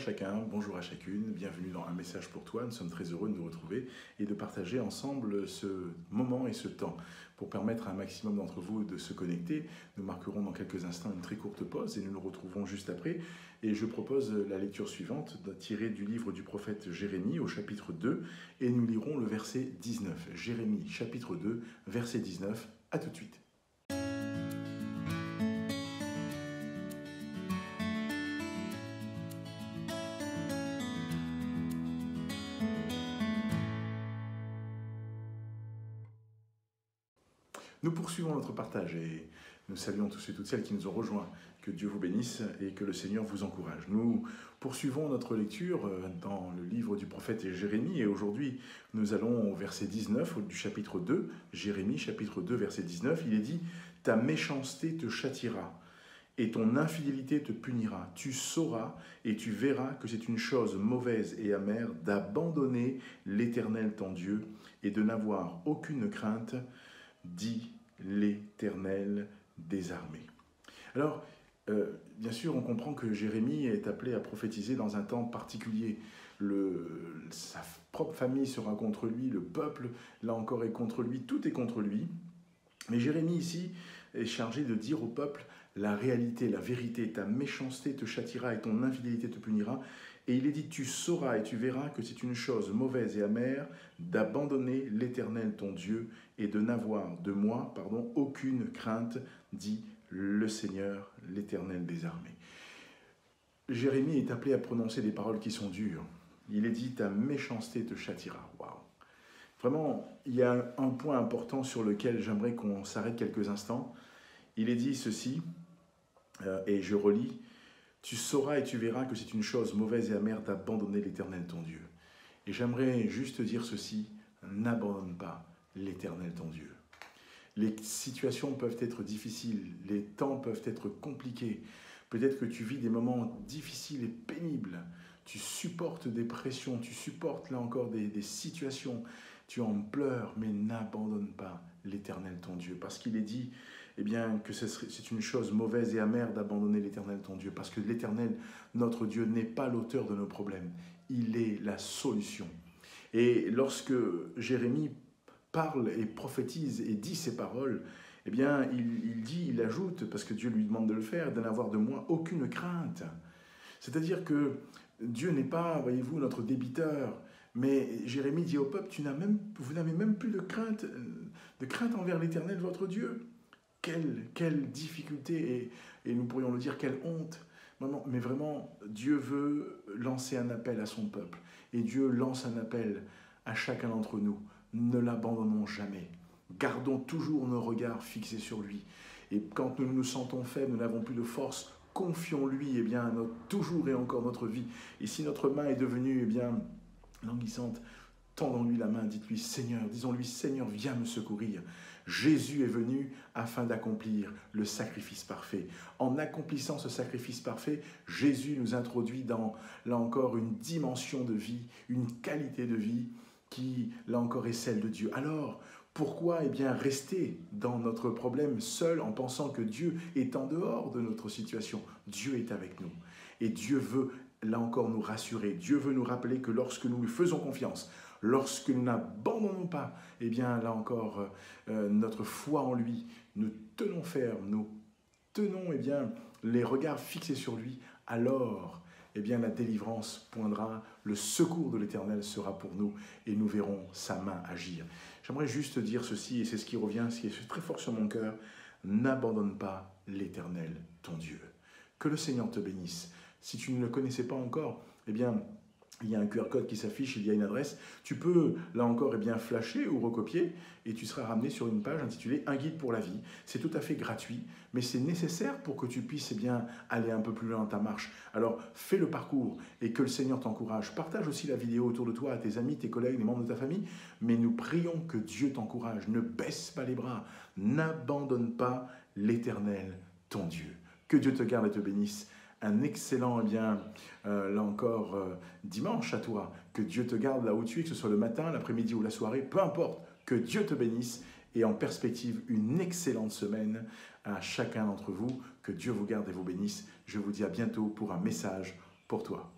chacun, bonjour à chacune, bienvenue dans Un message pour toi. Nous sommes très heureux de nous retrouver et de partager ensemble ce moment et ce temps. Pour permettre à un maximum d'entre vous de se connecter, nous marquerons dans quelques instants une très courte pause et nous nous retrouvons juste après. Et je propose la lecture suivante, tirée du livre du prophète Jérémie au chapitre 2, et nous lirons le verset 19. Jérémie, chapitre 2, verset 19. À tout de suite. Nous poursuivons notre partage et nous saluons tous et toutes celles qui nous ont rejoints. Que Dieu vous bénisse et que le Seigneur vous encourage. Nous poursuivons notre lecture dans le livre du prophète Jérémie et aujourd'hui nous allons au verset 19 du chapitre 2, Jérémie chapitre 2 verset 19, il est dit « Ta méchanceté te châtiera et ton infidélité te punira. Tu sauras et tu verras que c'est une chose mauvaise et amère d'abandonner l'Éternel ton Dieu et de n'avoir aucune crainte, dit l'Éternel des armées. » Alors, bien sûr, on comprend que Jérémie est appelé à prophétiser dans un temps particulier. Sa propre famille sera contre lui, le peuple, là encore, est contre lui, tout est contre lui. Mais Jérémie, ici, est chargé de dire au peuple la réalité, la vérité. Ta méchanceté te châtira et ton infidélité te punira. Et il est dit, tu sauras et tu verras que c'est une chose mauvaise et amère d'abandonner l'Éternel ton Dieu et de n'avoir de moi, aucune crainte, dit le Seigneur, l'Éternel des armées. Jérémie est appelé à prononcer des paroles qui sont dures. Il est dit, ta méchanceté te châtira. Waouh! Vraiment, il y a un point important sur lequel j'aimerais qu'on s'arrête quelques instants. Il est dit ceci, et je relis, tu sauras et tu verras que c'est une chose mauvaise et amère d'abandonner l'Éternel ton Dieu. Et j'aimerais juste dire ceci, n'abandonne pas l'Éternel ton Dieu. Les situations peuvent être difficiles, les temps peuvent être compliqués. Peut-être que tu vis des moments difficiles et pénibles. Tu supportes des pressions, tu supportes là encore des situations. Tu en pleures, mais n'abandonne pas l'Éternel ton Dieu. Parce qu'il est dit que c'est une chose mauvaise et amère d'abandonner l'Éternel ton Dieu. Parce que l'Éternel, notre Dieu, n'est pas l'auteur de nos problèmes. Il est la solution. Et lorsque Jérémie parle et prophétise et dit ces paroles, il ajoute, parce que Dieu lui demande de le faire, de n'avoir de moi aucune crainte. C'est-à-dire que Dieu n'est pas, voyez-vous, notre débiteur, mais Jérémie dit au peuple, vous n'avez même plus de crainte envers l'Éternel, votre Dieu. Quelle difficulté, et nous pourrions le dire, quelle honte. Non, mais vraiment, Dieu veut lancer un appel à son peuple, et Dieu lance un appel à chacun d'entre nous. Ne l'abandonnons jamais. Gardons toujours nos regards fixés sur lui. Et quand nous nous sentons faibles, nous n'avons plus de force, confions-lui toujours et encore notre vie. Et si notre main est devenue languissante, tendons-lui la main, dites-lui Seigneur, disons-lui Seigneur, viens me secourir. Jésus est venu afin d'accomplir le sacrifice parfait. En accomplissant ce sacrifice parfait, Jésus nous introduit dans, là encore, une dimension de vie, une qualité de vie qui, là encore, est celle de Dieu. Alors, pourquoi rester dans notre problème seul en pensant que Dieu est en dehors de notre situation? Dieu est avec nous. Et Dieu veut, là encore, nous rassurer. Dieu veut nous rappeler que lorsque nous lui faisons confiance, lorsque nous n'abandonnons pas, là encore, notre foi en lui, nous tenons ferme, nous tenons les regards fixés sur lui, alors la délivrance poindra, le secours de l'Éternel sera pour nous et nous verrons sa main agir. J'aimerais juste dire ceci, et c'est ce qui revient, ce qui est très fort sur mon cœur, n'abandonne pas l'Éternel, ton Dieu. Que le Seigneur te bénisse. Si tu ne le connaissais pas encore, il y a un QR code qui s'affiche, il y a une adresse. Tu peux, là encore, flasher ou recopier et tu seras ramené sur une page intitulée « Un guide pour la vie ». C'est tout à fait gratuit, mais c'est nécessaire pour que tu puisses aller un peu plus loin dans ta marche. Alors, fais le parcours et que le Seigneur t'encourage. Partage aussi la vidéo autour de toi à tes amis, tes collègues, les membres de ta famille, mais nous prions que Dieu t'encourage. Ne baisse pas les bras, n'abandonne pas l'Éternel, ton Dieu. Que Dieu te garde et te bénisse. Un excellent, là encore, dimanche à toi. Que Dieu te garde là où tu es, que ce soit le matin, l'après-midi ou la soirée, peu importe. Que Dieu te bénisse et en perspective une excellente semaine à chacun d'entre vous. Que Dieu vous garde et vous bénisse. Je vous dis à bientôt pour un message pour toi.